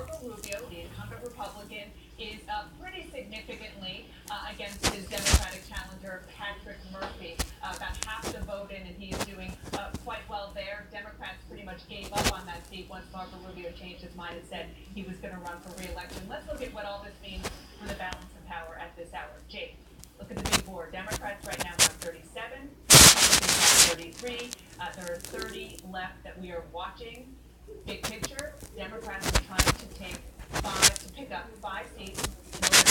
Marco Rubio, the incumbent Republican, is up pretty significantly against his Democratic challenger, Patrick Murphy. About half the vote in, and he is doing quite well there. Democrats pretty much gave up on that seat once Marco Rubio changed his mind and said he was going to run for re-election. Let's look at what all this means for the balance of power at this hour. Jake, look at the big board. Democrats right now have 37, Republicans have 33. There are 30 left that we are watching. Big picture, Democrats are trying to pick up five seats in order to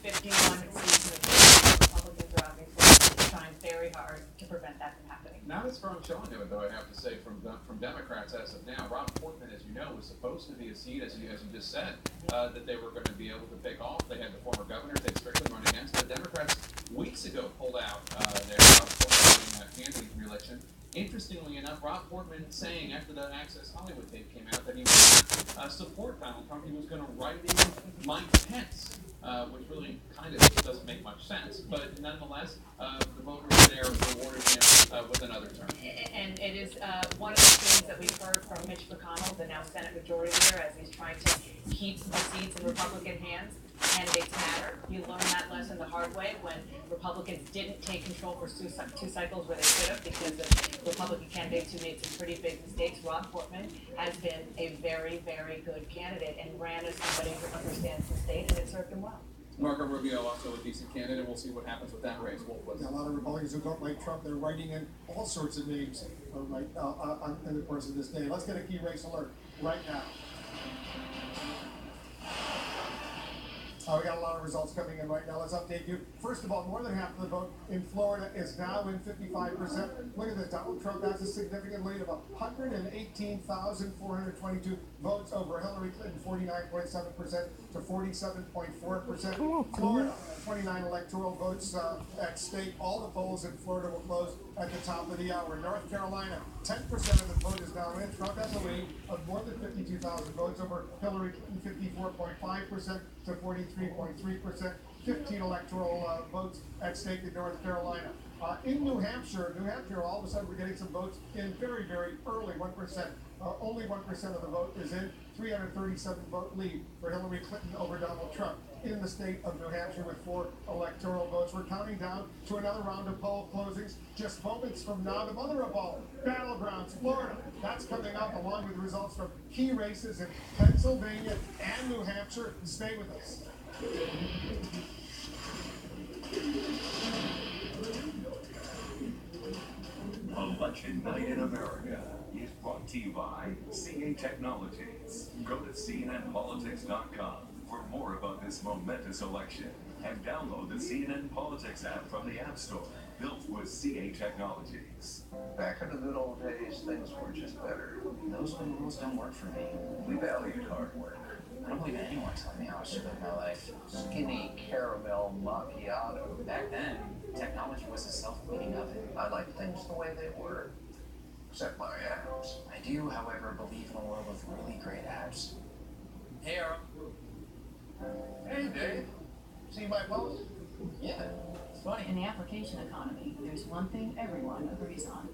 51 seats in the Senate. Republicans are obviously trying very hard to prevent that from happening. Not a strong showing to it, though, I have to say, from Democrats as of now. Rob Portman, as you know, was supposed to be a seat, as you just said, that they were going to be able to pick off. They had the former governor, Ted Strickland, run against. The Democrats weeks ago pulled out their Rob Portman candidate re-election. Interestingly enough, Rob Portman saying after the Access Hollywood tape came out that he would not support Donald Trump. He was going to write in Mike Pence, which really kind of doesn't make much sense. But nonetheless, the voters there rewarded him with another term. And it is one of the things that we've heard from Mitch McConnell, the now Senate Majority Leader, as he's trying to keep the seats in Republican hands. Candidates matter. You learned that lesson the hard way when Republicans didn't take control for two cycles where they should have because of Republican candidates who made some pretty big mistakes. Rob Portman has been a very, very good candidate and ran as somebody who understands the state, and it served him well. Marco Rubio, also a decent candidate. We'll see what happens with that race. A lot of Republicans who don't like Trump, they're writing in all sorts of names in the course of this day. Let's get a key race alert right now. We got a lot of results coming in right now. Let's update you. First of all, more than half of the vote in Florida is now in 55%. Look at this. Donald Trump has a significant lead of 118,422 votes over Hillary Clinton, 49.7% to 47.4%. Florida, 29 electoral votes at stake. All the polls in Florida will close at the top of the hour. North Carolina, 10% of the vote is now in. Trump has a lead of more than 52,000 votes over Hillary Clinton, 54.5% to 43.3%. 15 electoral votes at stake in North Carolina. In New Hampshire, all of a sudden we're getting some votes in very, very early, 1%. Only 1% of the vote is in. 337 vote lead for Hillary Clinton over Donald Trump in the state of New Hampshire with 4 electoral votes. We're counting down to another round of poll closings just moments from now. The mother of all battlegrounds, Florida. That's coming up along with the results from key races in Pennsylvania and New Hampshire. Stay with us. Election Night in America is brought to you by CA Technologies. Go to CNNPolitics.com for more about this momentous election and download the CNN Politics app from the App Store, built with CA Technologies. Back in the good old days, things were just better. Those rules don't work for me. We valued hard work. I don't believe in anyone telling me how I should live my life. Skinny caramel macchiato. Back then, technology was a self-cleaning oven. I like things the way they were. Except my abs. I do, however, believe in a world with really great abs. Hey, Earl. Hey, Dave. See my post? Yeah, it's funny. In the application economy, there's one thing everyone agrees on.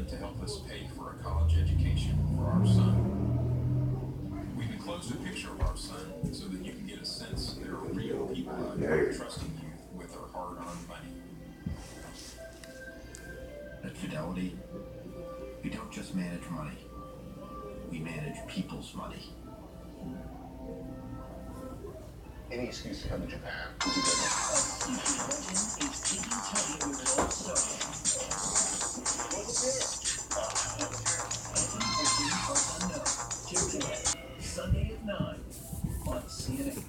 government to help us pay for a college education for our son. We've enclosed a picture of our son so that you can get a sense there are real people out there trusting you with their hard-earned money. At Fidelity, we don't just manage money, we manage people's money. Any excuse to come to Japan. Sunday at 9 on CNN.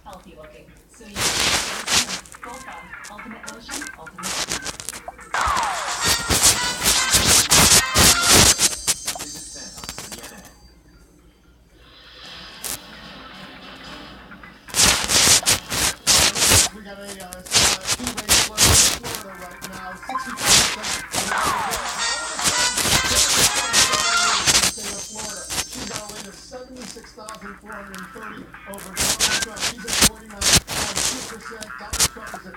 Healthy looking. So you can both on Ultimate Lotion, Ultimate Skin. We got a two-way flood in Florida right now. 65% of Florida. She got a rate of 76,430 over Donald Trump. He's at 49.2%. Donald Trump is at 9%.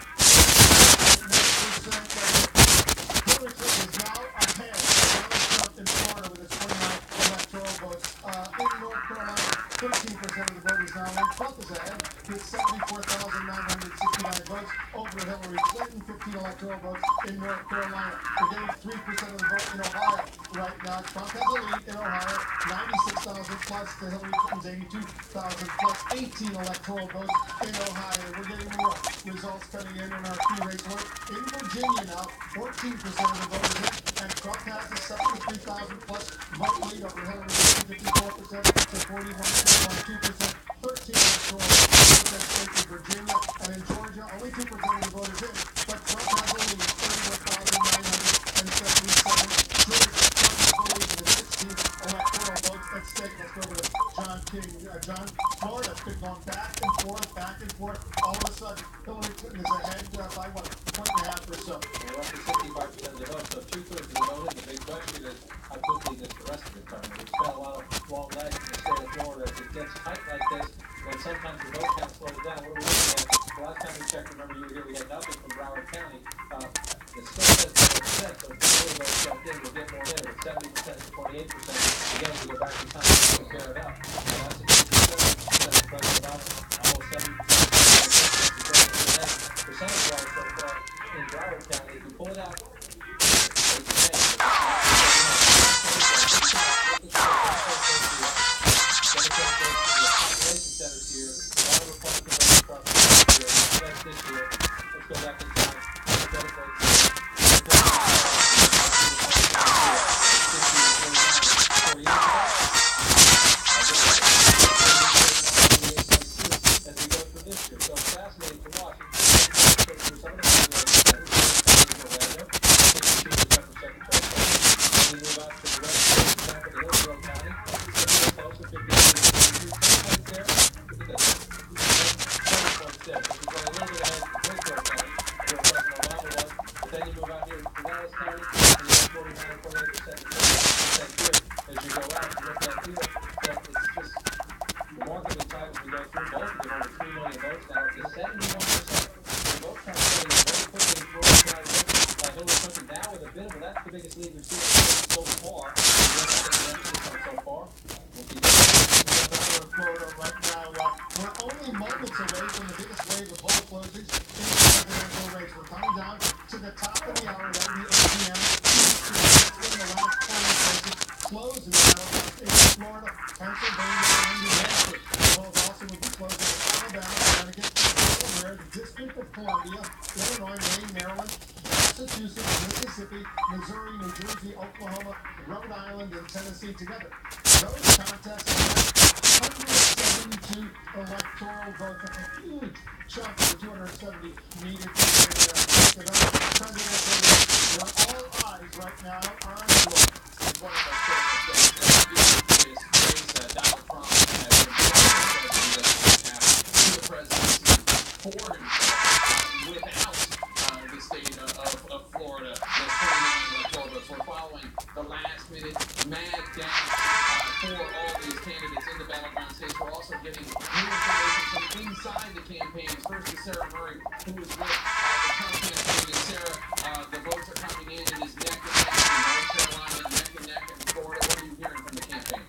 Hillary Clinton is now ahead of Donald Trump in Florida with his 29 electoral votes. In North Carolina, 13% of the vote is now in. Trump is ahead with 74,969 votes over Hillary Clinton, 15 electoral votes in North Carolina. We're getting 3% of the vote in Ohio right now. Trump has a lead in Ohio, 96,000 plus to Hillary Clinton's 82,000 plus, 18 electoral votes in Ohio. We're getting more results coming in our key race work. In Virginia now, 14% of the vote is in, and Trump has a 73,000 plus vote lead over Hillary Clinton, 54% to 41.2%. 13 electoral votes in states in Virginia, and in Georgia, only 2% of the vote is in, but Trump has a lead, 31,977. Georgia, Trump has a lead with 16 electoral votes at stake. Let's go over to John King. John, Florida's been going back and forth. All of a sudden, Hillary Clinton is ahead by what, point and a half or so. We're up to 65% of the vote, so 2/3 of the vote in. The big question is how quickly does the rest of it turn? We've spent a lot of long legs in the state of Florida. If it gets tight like this, then sometimes the vote count slows down. What are we looking at? The last time we checked, remember you were here, we had nothing from Broward County. It still says 0%, so if the early vote jumped in, we'll get more in. But 70% to 28%, again, we go back to time to compare it up. And that's a 57% of President Obama, almost 70%. Percentage-wise so far in Broward County, if you pull it out, centers here, all the Republican across the country, this year. Let's go back in time. As we go through this year, so it's fascinating to watch. For some of the we move out to the west coast, back to Hillsborough County, close to 50 points there. Look at that. 20 points there. If you go a little bit ahead to Hillsborough County, where President Obama was, but then you move out here to Pinellas County, and you have 49.8% to 50% here. As you go out, you look at here, so it's just remarkably tight as we go through both of them, over 3 million votes now, to 71%. The vote count is very quickly in Florida County. Hillary Clinton now with a bit of it. That's the biggest lead we've seen so far. We'll keep in Florida right now. We're only moments away from the biggest wave of poll closings in the presidential race. We're coming down to the top of the hour, right at 8 p.m. The last polling places close in the Florida, Pennsylvania, and New Hampshire. Pennsylvania, Illinois, Maine, Maryland, Massachusetts, Mississippi, Missouri, New Jersey, Oklahoma, Rhode Island, and Tennessee together. Those contests have 172 electoral votes. That's a huge chunk of the 270 needed to get the presidential. All eyes right now are on Florida. One of the critical things Donald Trump has been to the presidency for himself without the state of Florida. The 29 electoral votes. We're following the last minute mad dash for all these candidates in the battleground states. We're also getting new information from inside the campaigns. First is Sarah Murray, who is with the Trump campaign. And Sarah, the votes are coming in. It is neck and neck in North Carolina, neck and neck in Florida. What are you hearing from the campaign?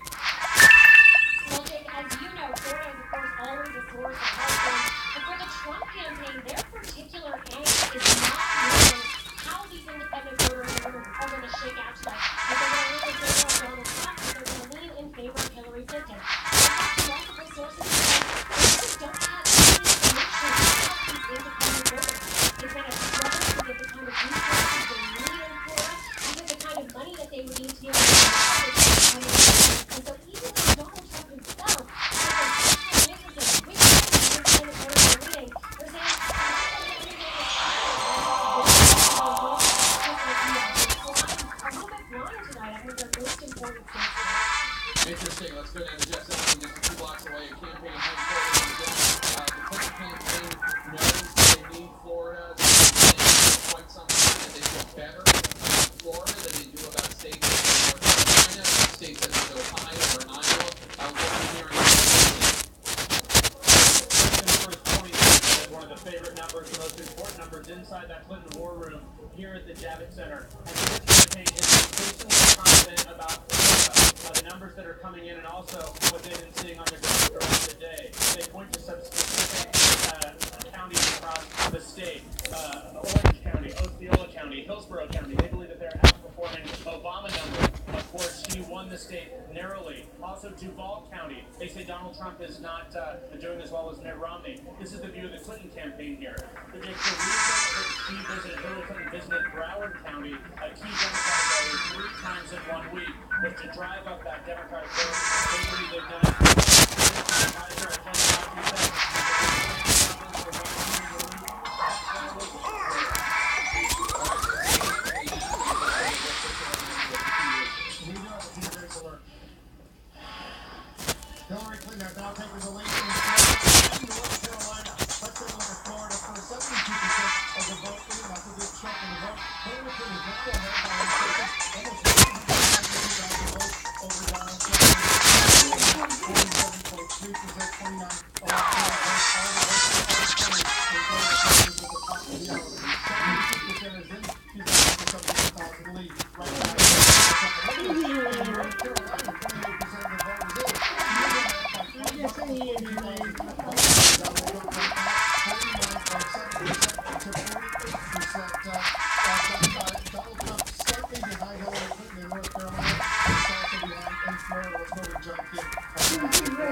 Well, Jake, as you know, Florida is, of course, always a source of heartburn. But for the Trump campaign, their particular angst is not knowing how these independent voters are going to shake out tonight. If they're going to lean in favor of Donald Trump, if they're going to lean in favor of Hillary Clinton. I've talked to multiple sources that they just don't have any information about these independent voters. It's been a struggle to get the kind of resources they need in Florida, even the kind of money that they would need to be able to and so even though Donald Trump himself has a significant which independent voters are leading, they're saying a little bit blind tonight. I think the most important thing. Interesting. Let's go down to Jeff Sessions, just a few blocks away. A campaign headquarters. The Clinton campaign knows they need Florida. They've been saying for quite some time that they feel better about Florida than they do about states like North Carolina, states such as Ohio or Iowa. What are you hearing? Numbers pointing to one of the favorite numbers, the most important numbers inside that Clinton war room here at the Javits Center. And this campaign is increasingly confident about Florida, the numbers that are coming in, and also what they've been seeing on the ground throughout the day. They point to some specific counties across the state. Orange County, Osceola County, Hillsborough County. They believe that they're outperforming Obama numbers. Of course, he won the state narrowly. Also, Duval County. They say Donald Trump is not doing as well as Mitt Romney. This is the view of the Clinton campaign here. The reason that Hillary Clinton visited Broward County, a key Democratic area, 3 times in 1 week, was to drive up that Democratic vote. They believe they've done it. Advisor at Clinton said, Hillary Clinton has now taken the lead in North Carolina. Let's take a look at Florida for 72% of the vote. That's a big chunk of the vote. Hillary Clinton is now ahead by almost